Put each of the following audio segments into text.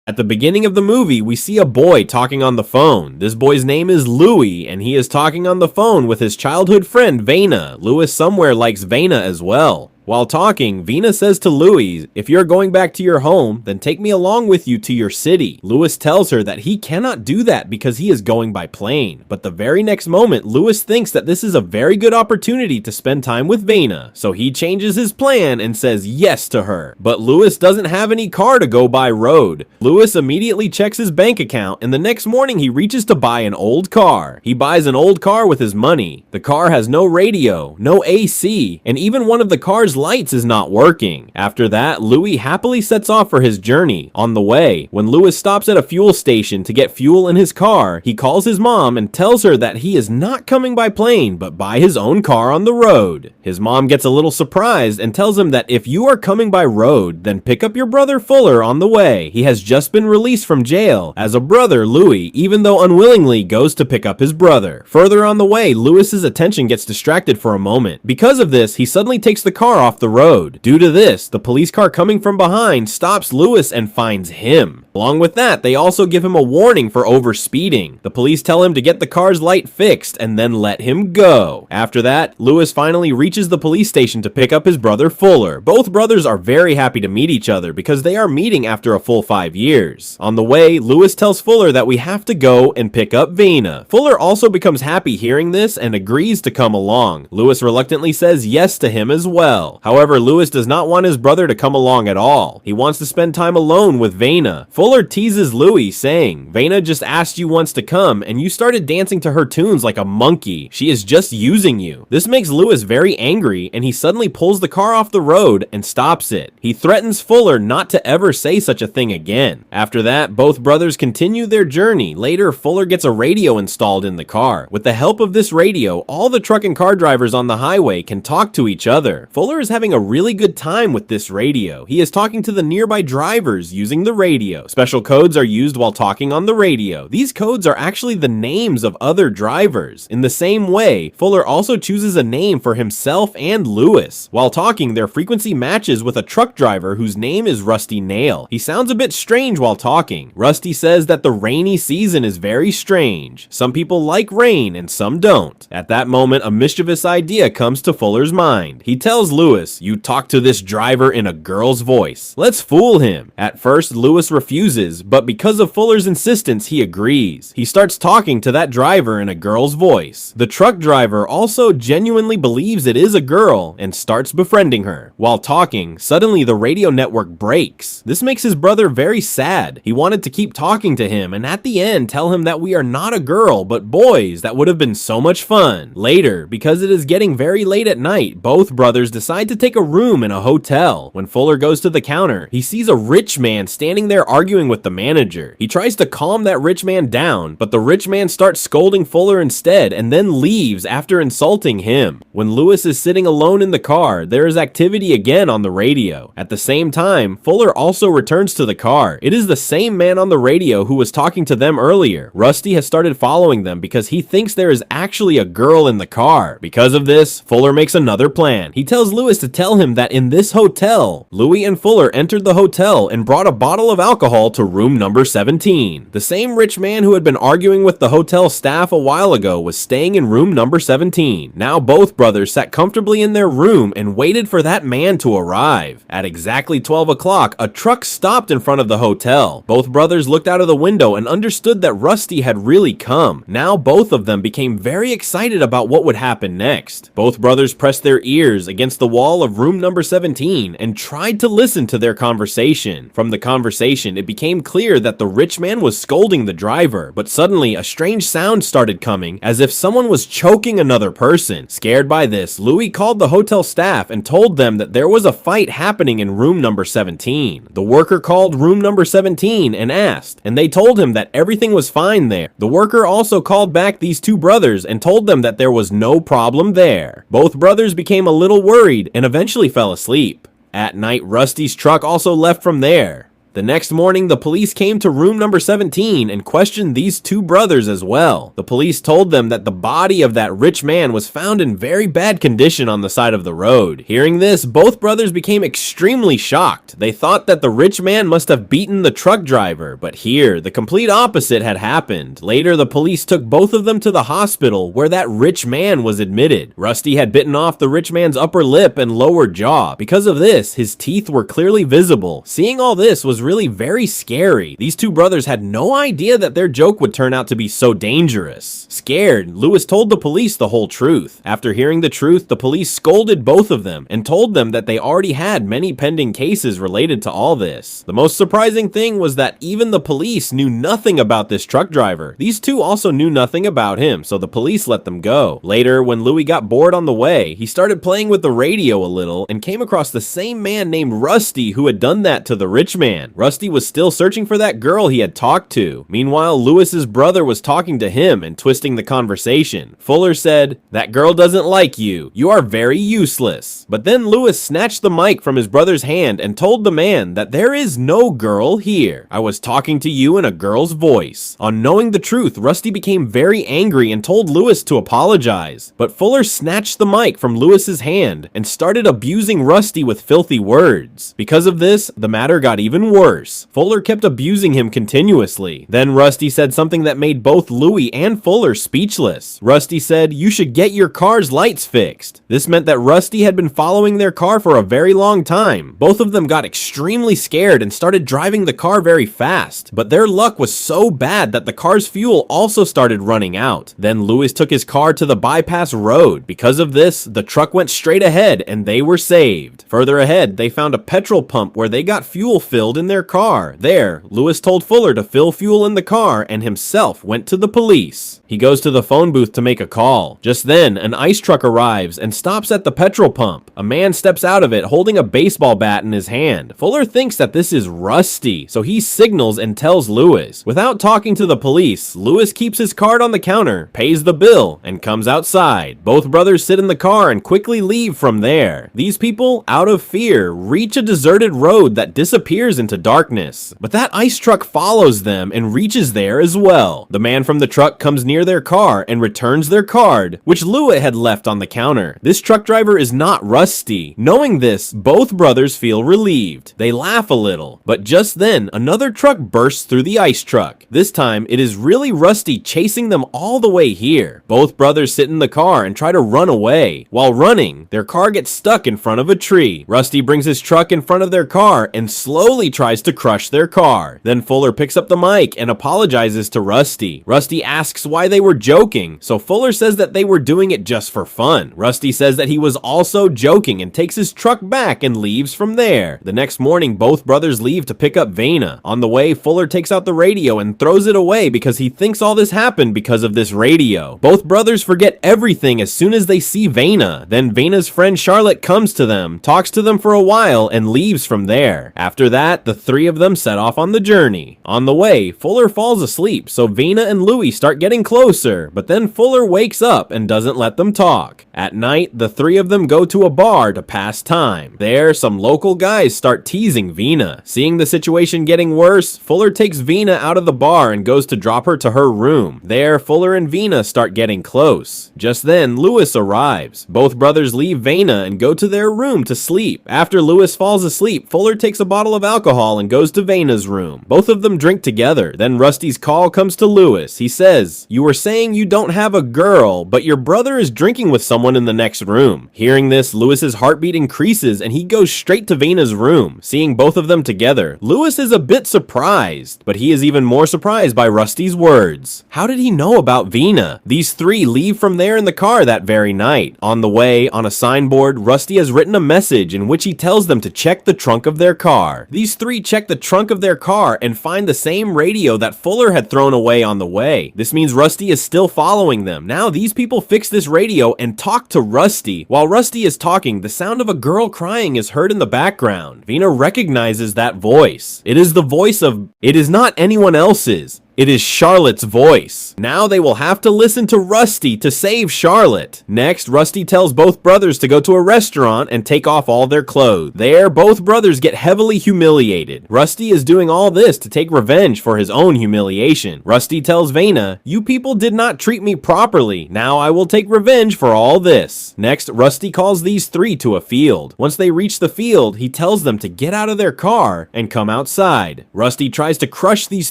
At the beginning of the movie, we see a boy talking on the phone. This boy's name is Louis, and he is talking on the phone with his childhood friend, Vena. Louis somewhere likes Vena as well. While talking, Vena says to Louis, "If you're going back to your home, then take me along with you to your city." Louis tells her that he cannot do that because he is going by plane. But the very next moment, Louis thinks that this is a very good opportunity to spend time with Vena. So he changes his plan and says yes to her. But Louis doesn't have any car to go by road. Louis immediately checks his bank account, and the next morning he reaches to buy an old car. He buys an old car with his money. The car has no radio, no AC, and even one of the car's lights is not working. After that, Louis happily sets off for his journey. On the way, when Louis stops at a fuel station to get fuel in his car, he calls his mom and tells her that he is not coming by plane, but by his own car on the road. His mom gets a little surprised and tells him that if you are coming by road, then pick up your brother Fuller on the way. He has just been released from jail. As a brother, Louis, even though unwillingly, goes to pick up his brother. Further on the way, Louis's attention gets distracted for a moment. Because of this, he suddenly takes the car off the road. Due to this, the police car coming from behind stops Louis and finds him. Along with that, they also give him a warning for overspeeding. The police tell him to get the car's light fixed and then let him go. After that, Louis finally reaches the police station to pick up his brother Fuller. Both brothers are very happy to meet each other because they are meeting after a full 5 years. On the way, Louis tells Fuller that we have to go and pick up Vena. Fuller also becomes happy hearing this and agrees to come along. Louis reluctantly says yes to him as well. However, Louis does not want his brother to come along at all. He wants to spend time alone with Vena. Fuller teases Louis, saying, "Vena just asked you once to come, and you started dancing to her tunes like a monkey. She is just using you." This makes Louis very angry, and he suddenly pulls the car off the road and stops it. He threatens Fuller not to ever say such a thing again. After that, both brothers continue their journey. Later, Fuller gets a radio installed in the car. With the help of this radio, all the truck and car drivers on the highway can talk to each other. Fuller is having a really good time with this radio. He is talking to the nearby drivers using the radio. Special codes are used while talking on the radio. These codes are actually the names of other drivers. In the same way, Fuller also chooses a name for himself and Louis. While talking, their frequency matches with a truck driver whose name is Rusty Nail. He sounds a bit strange while talking. Rusty says that the rainy season is very strange. Some people like rain and some don't. At that moment, a mischievous idea comes to Fuller's mind. He tells Louis, "You talk to this driver in a girl's voice. Let's fool him." At first, Louis refuses, but because of Fuller's insistence, he agrees. He starts talking to that driver in a girl's voice. The truck driver also genuinely believes it is a girl and starts befriending her. While talking, suddenly the radio network breaks. This makes his brother very sad. He wanted to keep talking to him and at the end tell him that we are not a girl but boys. That would have been so much fun. Later, because it is getting very late at night, both brothers decide to take a room in a hotel. When Fuller goes to the counter, he sees a rich man standing there arguing with the manager. He tries to calm that rich man down, but the rich man starts scolding Fuller instead and then leaves after insulting him. When Louis is sitting alone in the car, there is activity again on the radio. At the same time, Fuller also returns to the car. It is the same man on the radio who was talking to them earlier. Rusty has started following them because he thinks there is actually a girl in the car. Because of this, Fuller makes another plan. He tells Louis to tell him that in this hotel, Louis and Fuller entered the hotel and brought a bottle of alcohol to room number 17. The same rich man who had been arguing with the hotel staff a while ago was staying in room number 17. Now both brothers sat comfortably in their room and waited for that man to arrive. At exactly 12 o'clock, a truck stopped in front of the hotel. Both brothers looked out of the window and understood that Rusty had really come. Now both of them became very excited about what would happen next. Both brothers pressed their ears against the wall of room number 17 and tried to listen to their conversation. From the conversation, it became clear that the rich man was scolding the driver, but suddenly a strange sound started coming as if someone was choking another person. Scared by this, Louis called the hotel staff and told them that there was a fight happening in room number 17. The worker called room number 17 and asked, and they told him that everything was fine there. The worker also called back these two brothers and told them that there was no problem there. Both brothers became a little worried and eventually fell asleep. At night, Rusty's truck also left from there. The next morning, the police came to room number 17 and questioned these two brothers as well. The police told them that the body of that rich man was found in very bad condition on the side of the road. Hearing this, both brothers became extremely shocked. They thought that the rich man must have beaten the truck driver, but here, the complete opposite had happened. Later, the police took both of them to the hospital where that rich man was admitted. Rusty had bitten off the rich man's upper lip and lower jaw. Because of this, his teeth were clearly visible. Seeing all this was really very scary. These two brothers had no idea that their joke would turn out to be so dangerous. Scared, Lewis told the police the whole truth. After hearing the truth, the police scolded both of them and told them that they already had many pending cases related to all this. The most surprising thing was that even the police knew nothing about this truck driver. These two also knew nothing about him, so the police let them go. Later, when Louis got bored on the way, he started playing with the radio a little and came across the same man named Rusty who had done that to the rich man. Rusty was still searching for that girl he had talked to. Meanwhile, Lewis's brother was talking to him and twisting the conversation. Fuller said, "That girl doesn't like you. You are very useless." But then Lewis snatched the mic from his brother's hand and told the man that there is no girl here. I was talking to you in a girl's voice. On knowing the truth, Rusty became very angry and told Lewis to apologize. But Fuller snatched the mic from Lewis's hand and started abusing Rusty with filthy words. Because of this, the matter got even worse. Fuller kept abusing him continuously. Then Rusty said something that made both Louis and Fuller speechless. Rusty said, "You should get your car's lights fixed." This meant that Rusty had been following their car for a very long time. Both of them got extremely scared and started driving the car very fast. But their luck was so bad that the car's fuel also started running out. Then Lewis took his car to the bypass road. Because of this, the truck went straight ahead and they were saved. Further ahead, they found a petrol pump where they got fuel filled in their car. There, Lewis told Fuller to fill fuel in the car and himself went to the police. He goes to the phone booth to make a call. Just then, an ice truck arrives and stops at the petrol pump. A man steps out of it holding a baseball bat in his hand. Fuller thinks that this is Rusty, so he signals and tells Lewis. Without talking to the police, Lewis keeps his card on the counter, pays the bill, and comes outside. Both brothers sit in the car and quickly leave from there. These people, out of fear, reach a deserted road that disappears into darkness. But that ice truck follows them and reaches there as well. The man from the truck comes near their car and returns their card, which Lewis had left on the counter. This truck driver is not Rusty. Knowing this, both brothers feel relieved. They laugh a little, but just then, another truck bursts through the ice truck. This time, it is really Rusty chasing them all the way here. Both brothers sit in the car and try to run away. While running, their car gets stuck in front of a tree. Rusty brings his truck in front of their car and slowly tries to crush their car. Then Fuller picks up the mic and apologizes to Rusty. Rusty asks why they were joking, so Fuller says that they were doing it just for fun. Rusty says that he was also joking and takes his truck back and leaves from there. The next morning, both brothers leave to pick up Vena. On the way, Fuller takes out the radio and throws it away because he thinks all this happened because of this radio. Both brothers forget everything as soon as they see Vena. Then Vena's friend Charlotte comes to them, talks to them for a while, and leaves from there. After that, the three of them set off on the journey. On the way, Fuller falls asleep, so Vena and Louis start getting closer, but then Fuller wakes up and doesn't let them talk. At night, the three of them go to a bar to pass time. There, some local guys start teasing Vena. Seeing the situation getting worse, Fuller takes Vena out of the bar and goes to drop her to her room. There, Fuller and Vena start getting close. Just then, Lewis arrives. Both brothers leave Vena and go to their room to sleep. After Lewis falls asleep, Fuller takes a bottle of alcohol and goes to Vena's room. Both of them drink together. Then Rusty's call comes to Lewis. He says, "You were saying you don't have a girl, but your brother is drinking with someone in the next room." Hearing this, Lewis's heartbeat increases and he goes straight to Vena's room. Seeing both of them together, Lewis is a bit surprised, but he is even more surprised by Rusty's words. How did he know about Vena? These three leave from there in the car that very night. On the way, on a signboard, Rusty has written a message in which he tells them to check the trunk of their car. These three check the trunk of their car and find the same radio that Fuller had thrown away on the way. This means Rusty is still following them. Now these people fix this radio and talk to Rusty. While Rusty is talking, the sound of a girl crying is heard in the background. Vena recognizes that voice. It is the voice of... It is not anyone else's. It is Charlotte's voice. Now they will have to listen to Rusty to save Charlotte. Next, Rusty tells both brothers to go to a restaurant and take off all their clothes. There, both brothers get heavily humiliated. Rusty is doing all this to take revenge for his own humiliation. Rusty tells Vena, "You people did not treat me properly. Now I will take revenge for all this." Next, Rusty calls these three to a field. Once they reach the field, he tells them to get out of their car and come outside. Rusty tries to crush these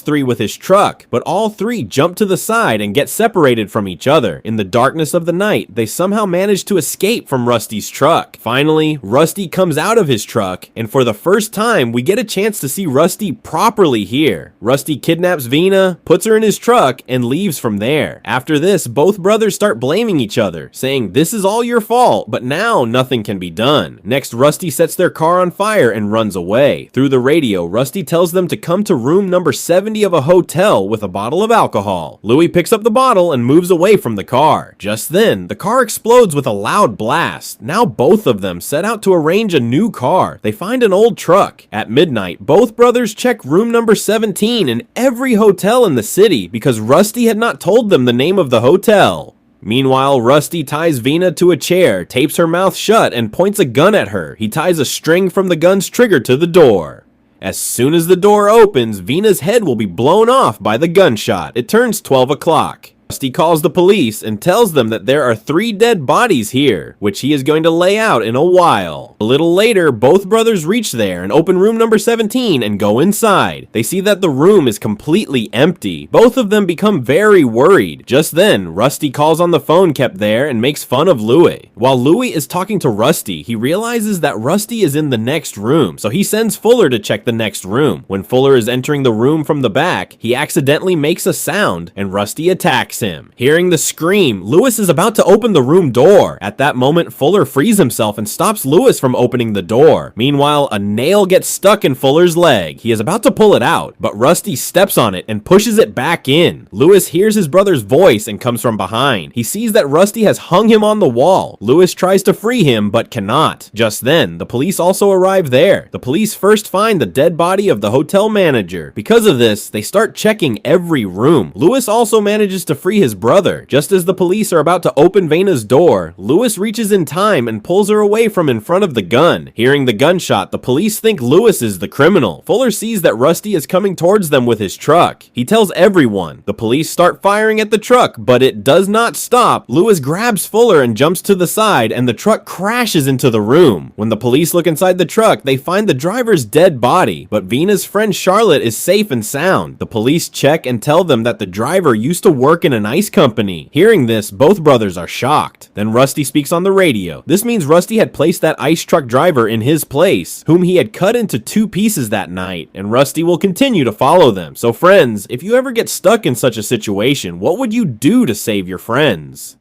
three with his truck, but all three jump to the side and get separated from each other. In the darkness of the night, they somehow manage to escape from Rusty's truck. Finally, Rusty comes out of his truck, and for the first time, we get a chance to see Rusty properly here. Rusty kidnaps Vena, puts her in his truck, and leaves from there. After this, both brothers start blaming each other, saying, "This is all your fault, but now nothing can be done." Next, Rusty sets their car on fire and runs away. Through the radio, Rusty tells them to come to room number 70 of a hotel with a bottle of alcohol. Louis picks up the bottle and moves away from the car. Just then, the car explodes with a loud blast. Now both of them set out to arrange a new car. They find an old truck. At midnight, both brothers check room number 17 in every hotel in the city because Rusty had not told them the name of the hotel. Meanwhile, Rusty ties Vena to a chair, tapes her mouth shut, and points a gun at her. He ties a string from the gun's trigger to the door. As soon as the door opens, Vena's head will be blown off by the gunshot. It turns 12 o'clock. Rusty calls the police and tells them that there are 3 dead bodies here, which he is going to lay out in a while. A little later, both brothers reach there and open room number 17 and go inside. They see that the room is completely empty. Both of them become very worried. Just then, Rusty calls on the phone kept there and makes fun of Louis. While Louis is talking to Rusty, he realizes that Rusty is in the next room, so he sends Fuller to check the next room. When Fuller is entering the room from the back, he accidentally makes a sound and Rusty attacks him. Hearing the scream, Louis is about to open the room door. At that moment, Fuller frees himself and stops Louis from opening the door. Meanwhile, a nail gets stuck in Fuller's leg. He is about to pull it out, but Rusty steps on it and pushes it back in. Louis hears his brother's voice and comes from behind. He sees that Rusty has hung him on the wall. Louis tries to free him, but cannot. Just then, the police also arrive there. The police first find the dead body of the hotel manager. Because of this, they start checking every room. Louis also manages to free his brother. Just as the police are about to open Vena's door, Louis reaches in time and pulls her away from in front of the gun. Hearing the gunshot, the police think Louis is the criminal. Fuller sees that Rusty is coming towards them with his truck. He tells everyone. The police start firing at the truck, but it does not stop. Louis grabs Fuller and jumps to the side, and the truck crashes into the room. When the police look inside the truck, they find the driver's dead body, but Vena's friend Charlotte is safe and sound. The police check and tell them that the driver used to work in an ice company. Hearing this, both brothers are shocked. Then Rusty speaks on the radio. This means Rusty had placed that ice truck driver in his place, whom he had cut into 2 pieces that night, and Rusty will continue to follow them. So friends, if you ever get stuck in such a situation, what would you do to save your friends?